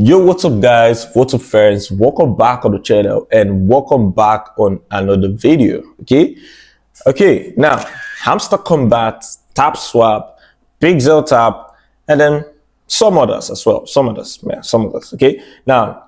Yo, what's up guys, what's up friends, welcome back on the channel and welcome back on another video. Okay, now Hamster Kombat, Tapswap, Pixelverse, and then some others as well, some others. Okay, now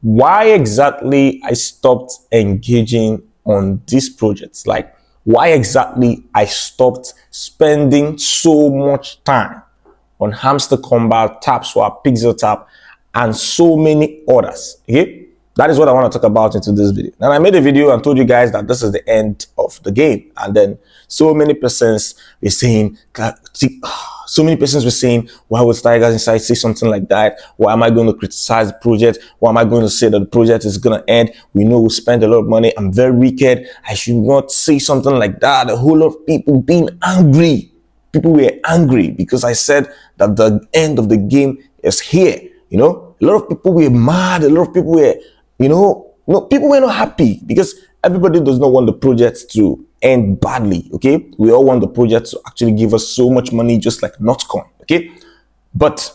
why exactly I stopped engaging on these projects, like why exactly I stopped spending so much time on Hamster Kombat, Tapswap, Pixelverse, and so many others. Okay, that is what I want to talk about into this video. Now, I made a video and told you guys that this is the end of the game, and then so many persons were saying, why would Tigers Inside say something like that? Why am I going to criticize the project? Why am I going to say that the project is going to end? We know we spend a lot of money. I'm very wicked. I should not say something like that. A whole lot of people being angry. People were angry because I said that the end of the game is here. You know, a lot of people were mad. A lot of people were, people were not happy because everybody does not want the project to end badly. Okay, we all want the project to actually give us so much money, just like Notcoin. Okay, but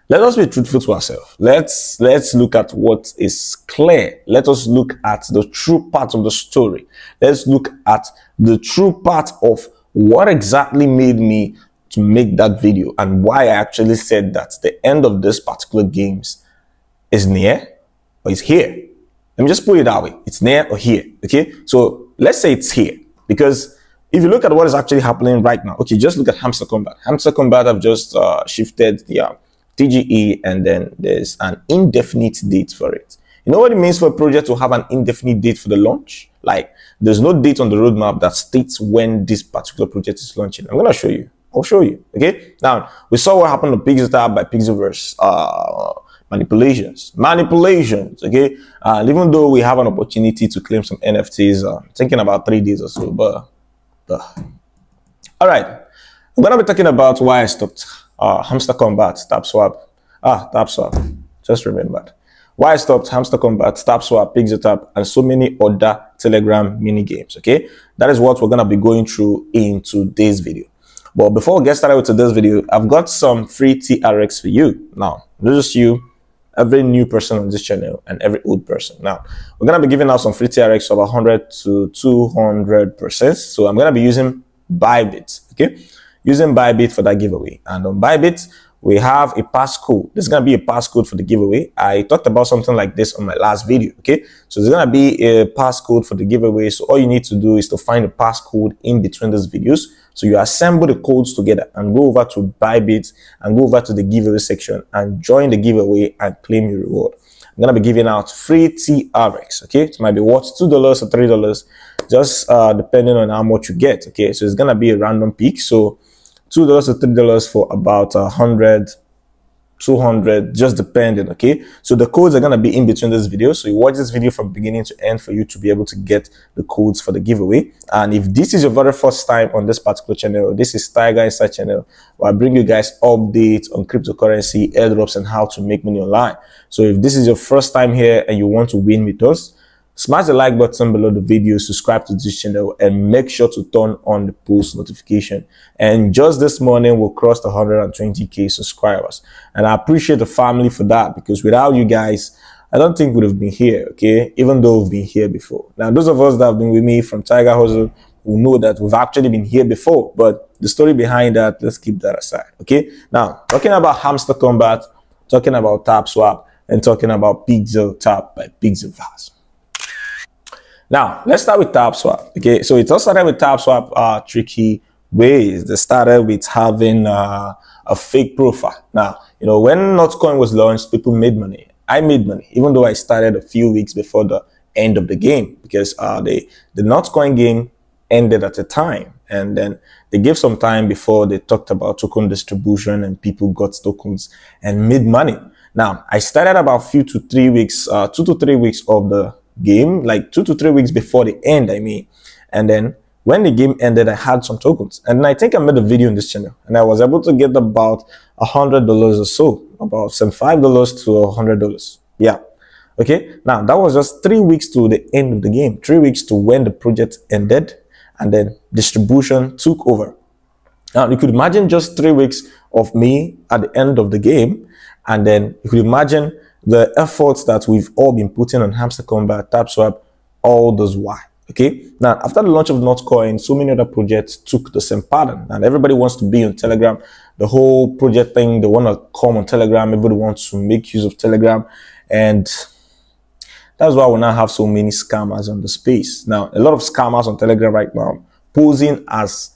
let us be truthful to ourselves. Let's look at what is clear. Let us look at the true part of the story. Let's look at the true part of what exactly made me to make that video and why I actually said that the end of this particular games is near or is here. Let me just put it that way. It's near or here. Okay, so let's say it's here, because if you look at what is actually happening right now, okay, just look at Hamster Kombat. Hamster Kombat have just shifted the TGE, and then there's an indefinite date for it. You know what it means for a project to have an indefinite date for the launch? Like, there's no date on the roadmap that states when this particular project is launching. I'm gonna show you. I'll show you. Okay, now we saw what happened to Pixelverse by Pixelverse manipulations. Okay, and even though we have an opportunity to claim some NFTs, thinking about 3 days or so, but all right, I'm gonna be talking about why I stopped Hamster Kombat, Tapswap. Just remembered why I stopped Hamster Kombat, Tapswap, Pixelverse, and so many other Telegram mini games. Okay, that is what we're gonna be going through in today's video. But before we get started with today's video, I've got some free TRX for you. Now, not just you, every new person on this channel and every old person. Now, we're going to be giving out some free TRX of 100 to 200%. So I'm going to be using Bybit, okay? Using Bybit for that giveaway. And on Bybit, we have a passcode. This is going to be a passcode for the giveaway. I talked about something like this on my last video, okay? So there's going to be a passcode for the giveaway. So all you need to do is to find the passcode in between these videos. So you assemble the codes together and go over to Bybit and go over to the giveaway section and join the giveaway and claim your reward. I'm going to be giving out free TRX, okay? It might be worth $2 or $3, just depending on how much you get, okay? So it's going to be a random pick. So $2 or $3 for about 100, 200, just depending. Okay, so the codes are going to be in between this video, so you watch this video from beginning to end for you to be able to get the codes for the giveaway. And if this is your very first time on this particular channel, this is Tiger Inside channel, where I bring you guys updates on cryptocurrency, airdrops, and how to make money online. So if this is your first time here and you want to win with us, smash the like button below the video, subscribe to this channel, and make sure to turn on the post notification. And just this morning, we crossed 120k subscribers, and I appreciate the family for that, because without you guys, I don't think we'd have been here, okay? Even though we've been here before. Now, those of us that have been with me from Tiger Hustle will know that we've actually been here before, but the story behind that, let's keep that aside, okay? Now, talking about Hamster Kombat, talking about Tapswap, and talking about Pixelverse by Pixelverse. Now, let's start with Tapswap. Okay, so it all started with Tapswap tricky ways. They started with having a fake profile. Now, when Notcoin was launched, people made money. I made money, even though I started a few weeks before the end of the game, because the Notcoin game ended at a time, and then they gave some time before they talked about token distribution, and people got tokens and made money. Now, I started about 2 to 3 weeks of the game, like 2 to 3 weeks before the end, and then when the game ended, I had some tokens, and I think I made a video on this channel, and I was able to get about $100 or so, about $75 to $100. Yeah, okay. Now that was just 3 weeks to the end of the game, 3 weeks to when the project ended, and then distribution took over. Now you could imagine just 3 weeks of me at the end of the game, And then you could imagine the efforts that we've all been putting on Hamster Kombat, Tapswap, all those why. Okay, now after the launch of Notcoin, so many other projects took the same pattern, and everybody wants to be on Telegram. The whole project thing, they want to come on Telegram. Everybody wants to make use of Telegram, and that's why we now have so many scammers on the space. Now, a lot of scammers on Telegram right now posing as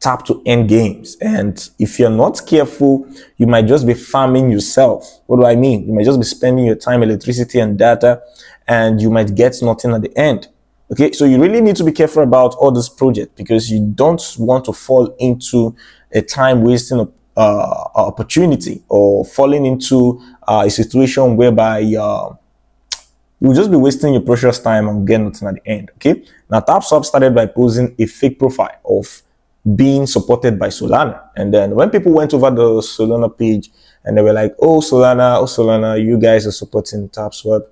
tap to end games, and if you're not careful, you might just be farming yourself. What do I mean? You might just be spending your time, electricity, and data, and you might get nothing at the end. Okay, so you really need to be careful about all this project, because you don't want to fall into a time wasting opportunity, or falling into a situation whereby you'll just be wasting your precious time and get nothing at the end. Okay, now Tapswap started by posing a fake profile of being supported by Solana, and then when people went over the Solana page and they were like, oh Solana, you guys are supporting Tapswap,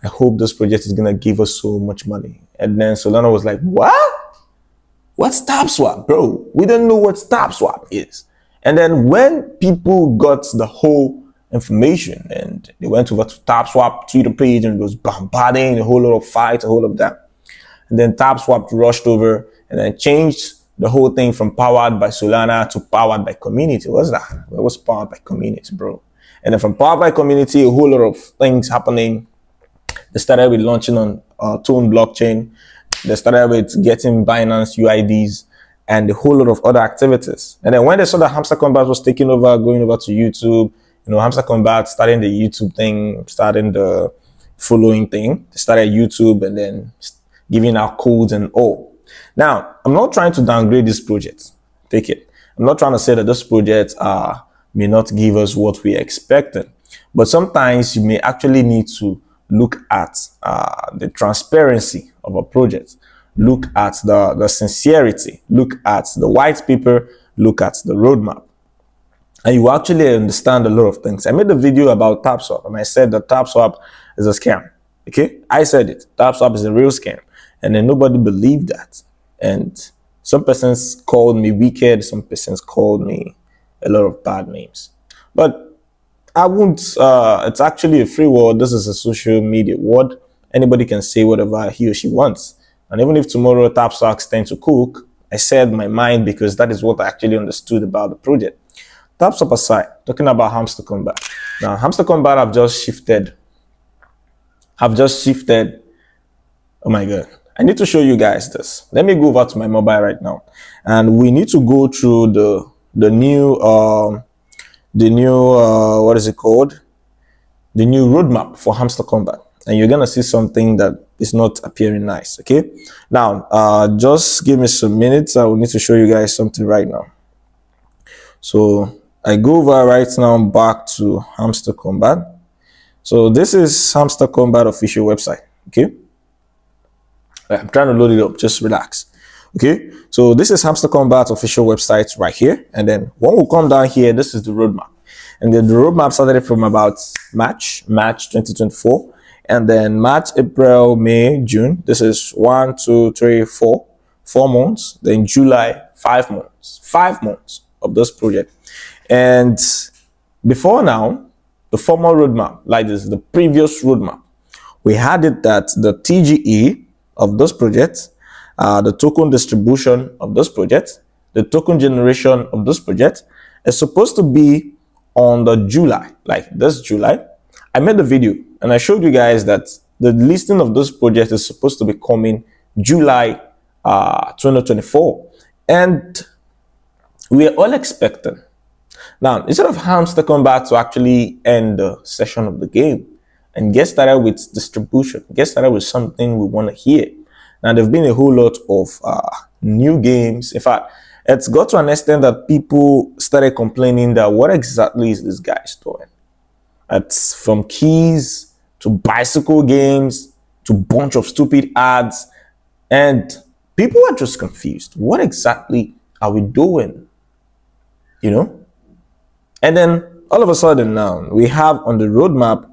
I hope this project is gonna give us so much money. And then Solana was like, what? What's Tapswap, bro? We don't know what Tapswap is. And then when people got the whole information and they went over to Tapswap Twitter page and was bombarding a whole lot of fights, a whole lot of that. And then Tapswap rushed over and then changed the whole thing from powered by Solana to powered by community. What's that? It was powered by community, bro. And then from powered by community, a whole lot of things happening. They started with launching on Tone blockchain. They started with getting Binance UIDs and a whole lot of other activities. And then when they saw that Hamster Kombat was taking over, going over to YouTube, you know, Hamster Kombat starting the YouTube thing, starting the following thing. They started YouTube and then giving out codes and all. Now, I'm not trying to downgrade this project. Take it. I'm not trying to say that this project may not give us what we expected. But sometimes you may actually need to look at the transparency of a project, look at the sincerity, look at the white paper, look at the roadmap, and you actually understand a lot of things. I made a video about Tapswap and I said that Tapswap is a scam. Okay, I said it. Tapswap is a real scam, and then nobody believed that. And some persons called me wicked, some persons called me a lot of bad names. But I won't, it's actually a free world. This is a social media world. Anybody can say whatever he or she wants. And even if tomorrow Tapswap tend to cook, I said my mind because that is what I actually understood about the project. Tapswap aside, talking about Hamster Kombat. Now, Hamster Kombat have just shifted. Oh my God. I need to show you guys this. Let me go over to my mobile right now. And we need to go through the new what is it called? The new roadmap for Hamster Kombat. And you're gonna see something that is not appearing nice. Okay, now just give me some minutes. I will need to show you guys something right now. So I go over right now back to Hamster Kombat. So this is Hamster Kombat official website. Okay, I'm trying to load it up, just relax. Okay, so this is Hamster Kombat official website right here, and then when we come down here, this is the roadmap. And then the roadmap started from about March 2024, and then March, April, May, June. This is 1, 2, 3, 4 months. Then July, 5 months. 5 months of this project. And before now, the former roadmap, like this, the previous roadmap, we had it that the TGE of this project, the token distribution of this project, the token generation of this project is supposed to be on the July, like this July. I made a video and I showed you guys that the listing of this project is supposed to be coming July 2024. And we are all expecting. Now, instead of Hamster Kombat to actually end the session of the game and get started with distribution, get started with something we want to hear. Now, there've been a whole lot of new games. In fact, it's got to an extent that people started complaining that what exactly is this guy doing? It's from keys to bicycle games to bunch of stupid ads. And people are just confused. What exactly are we doing? You know? And then all of a sudden now, we have on the roadmap,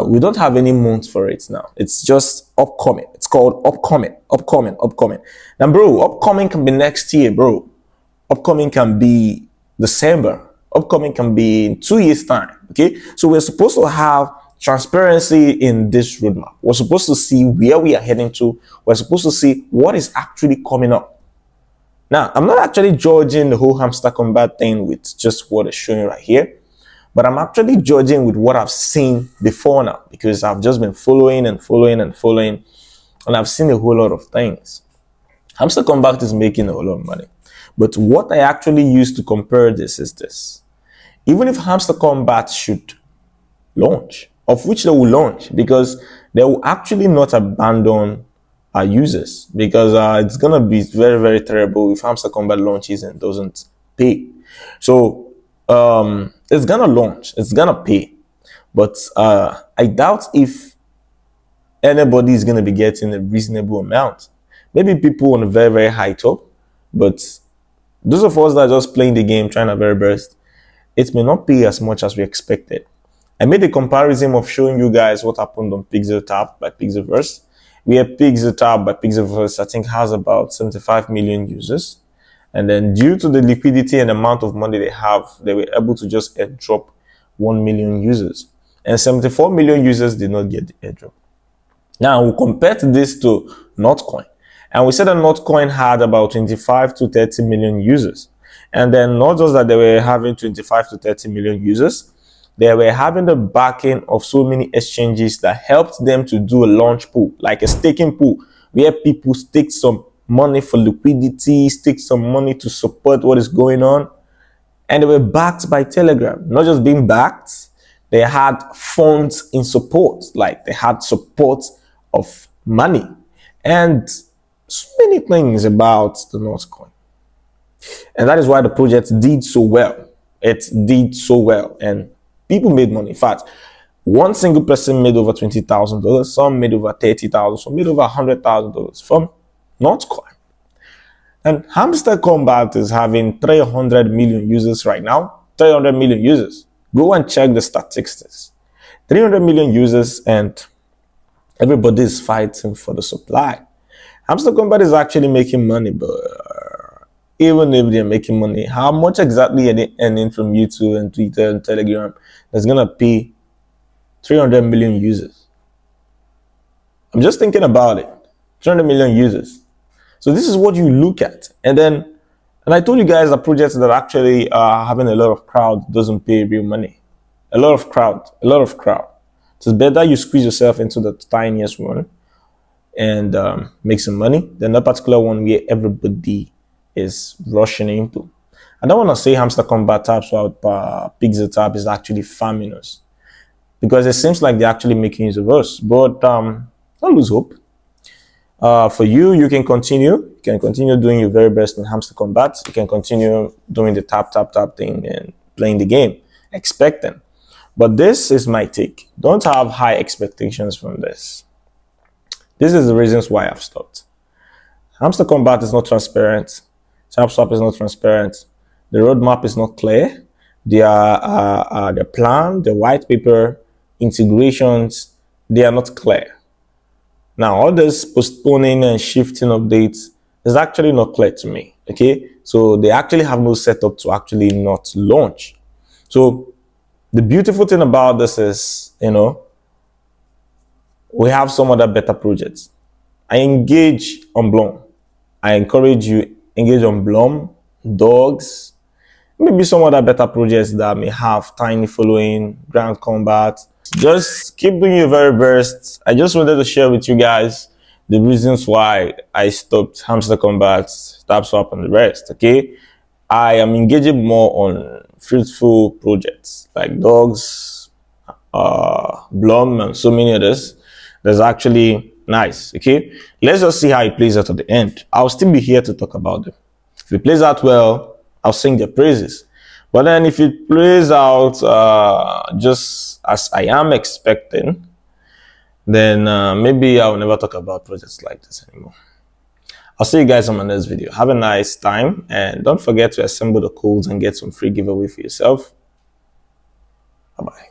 we don't have any months for it now. It's just upcoming. It's called upcoming. Now, bro, upcoming can be next year, bro. Upcoming can be December. Upcoming can be in 2 years' time. Okay, so we're supposed to have transparency in this roadmap. We're supposed to see where we are heading to. We're supposed to see what is actually coming up. Now, I'm not actually judging the whole Hamster Kombat thing with just what is showing right here, but I'm actually judging with what I've seen before now, because I've just been following and following and following, and I've seen a whole lot of things. Hamster Kombat is making a whole lot of money, but what I actually use to compare this is this. Even if Hamster Kombat should launch, of which they will launch, because they will actually not abandon our users, because it's gonna be very, very terrible if Hamster Kombat launches and doesn't pay. So it's gonna launch, it's gonna pay, but I doubt if anybody is gonna be getting a reasonable amount. Maybe people on a very, very high top, but those of us that are just playing the game, trying our very best, it may not pay as much as we expected. I made a comparison of showing you guys what happened on Pixelverse by Pixelverse. We have Pixelverse by Pixelverse, I think, has about 75 million users. And then due to the liquidity and amount of money they have, they were able to just airdrop 1 million users. And 74 million users did not get the airdrop. Now, we compared this to Notcoin. And we said that Notcoin had about 25 to 30 million users. And then not just that they were having 25 to 30 million users, they were having the backing of so many exchanges that helped them to do a launch pool, like a staking pool, where people stake some money for liquidity, stake some money to support what is going on. And they were backed by Telegram. Not just being backed, they had funds in support, like they had support of money. And so many things about the Notcoin. And that is why the project did so well. It did so well. And people made money. In fact, one single person made over $20,000. Some made over $30,000. Some made over $100,000 from Notcoin. And Hamster Kombat is having 300 million users right now. 300 million users. Go and check the statistics. 300 million users, and everybody is fighting for the supply. Hamster Kombat is actually making money, but even if they're making money, how much exactly are they earning from YouTube and Twitter and Telegram that's gonna pay 300 million users? I'm just thinking about it. 300 million users. So this is what you look at. And I told you guys that projects that actually are having a lot of crowd doesn't pay real money. A lot of crowd. So it's better you squeeze yourself into the tiniest one and make some money than that particular one where everybody is rushing into. I don't want to say Hamster Kombat, Tapswap, Pixelverse is actually farming us, because it seems like they're actually making use of us. But don't lose hope. For you, you can continue. You can continue doing your very best in Hamster Kombat. You can continue doing the tap thing and playing the game, expecting. But this is my take. Don't have high expectations from this. This is the reasons why I've stopped. Hamster Kombat is not transparent. Tapswap is not transparent. The roadmap is not clear. The plan, the white paper, integrations, they are not clear. Now, all this postponing and shifting updates is actually not clear to me. Okay, so they actually have no setup to actually not launch. So the beautiful thing about this is, you know, we have some other better projects. I engage on Blum. I encourage you, engage on Blum, Dogs, maybe some other better projects that may have tiny following, Grand Combat. Just keep doing your very best. I just wanted to share with you guys the reasons why I stopped Hamster Kombat, Tapswap, and the rest. Okay, I am engaging more on fruitful projects like Dogs, Blum, and so many others. That's actually nice. Okay, let's just see how it plays out at the end. I'll still be here to talk about them. If it plays out well, I'll sing their praises. But then if it plays out just as I am expecting, then maybe I'll never talk about projects like this anymore. I'll see you guys on my next video. Have a nice time, and don't forget to assemble the codes and get some free giveaway for yourself. Bye-bye.